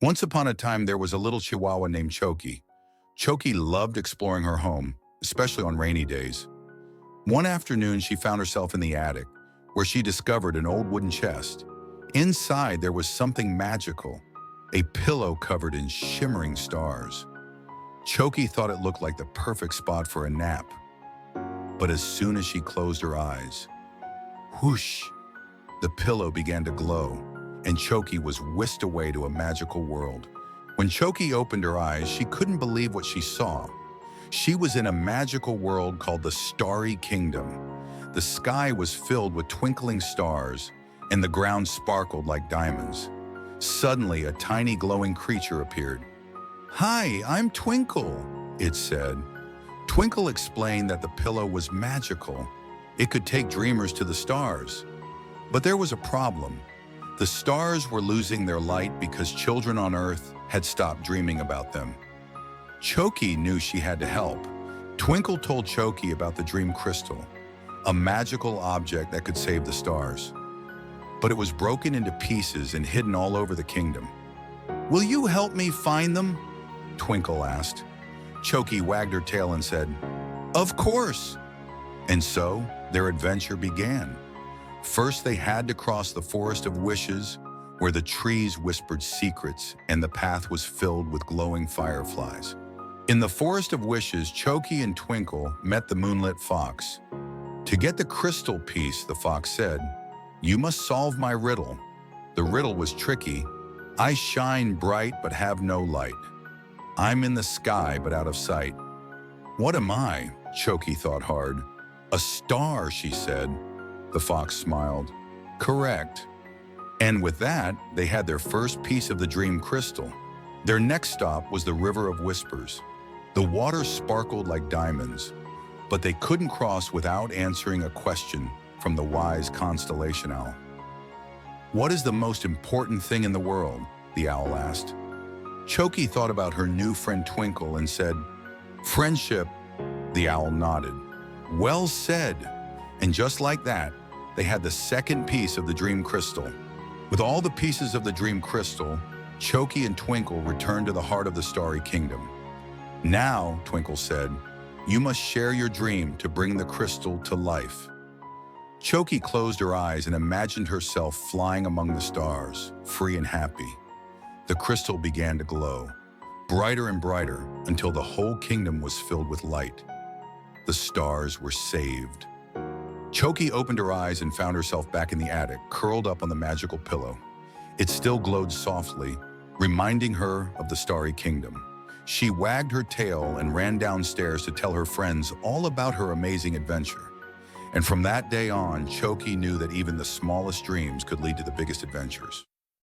Once upon a time, there was a little chihuahua named Choki. Choki loved exploring her home, especially on rainy days. One afternoon, she found herself in the attic, where she discovered an old wooden chest. Inside, there was something magical, a pillow covered in shimmering stars. Choki thought it looked like the perfect spot for a nap. But as soon as she closed her eyes, whoosh, the pillow began to glow, and Choki was whisked away to a magical world. When Choki opened her eyes, she couldn't believe what she saw. She was in a magical world called the Starry Kingdom. The sky was filled with twinkling stars, and the ground sparkled like diamonds. Suddenly, a tiny glowing creature appeared. "Hi, I'm Twinkle," it said. Twinkle explained that the pillow was magical. It could take dreamers to the stars. But there was a problem. The stars were losing their light because children on Earth had stopped dreaming about them. Choki knew she had to help. Twinkle told Choki about the dream crystal, a magical object that could save the stars. But it was broken into pieces and hidden all over the kingdom. "Will you help me find them?" Twinkle asked. Choki wagged her tail and said, "Of course." And so their adventure began. First, they had to cross the Forest of Wishes, where the trees whispered secrets and the path was filled with glowing fireflies. In the Forest of Wishes, Choki and Twinkle met the moonlit fox. "To get the crystal piece," the fox said, "you must solve my riddle." The riddle was tricky. "I shine bright but have no light. I'm in the sky but out of sight." "What am I?" Choki thought hard. "A star," she said. The fox smiled. "Correct." And with that, they had their first piece of the dream crystal. Their next stop was the River of Whispers. The water sparkled like diamonds, but they couldn't cross without answering a question from the wise constellation owl. "What is the most important thing in the world?" the owl asked. Choki thought about her new friend Twinkle and said, "Friendship." The owl nodded. "Well said." And just like that, they had the second piece of the dream crystal. With all the pieces of the dream crystal, Choki and Twinkle returned to the heart of the Starry Kingdom. "Now," Twinkle said, "you must share your dream to bring the crystal to life." Choki closed her eyes and imagined herself flying among the stars, free and happy. The crystal began to glow, brighter and brighter, until the whole kingdom was filled with light. The stars were saved. Choki opened her eyes and found herself back in the attic, curled up on the magical pillow. It still glowed softly, reminding her of the Starry Kingdom. She wagged her tail and ran downstairs to tell her friends all about her amazing adventure. And from that day on, Choki knew that even the smallest dreams could lead to the biggest adventures.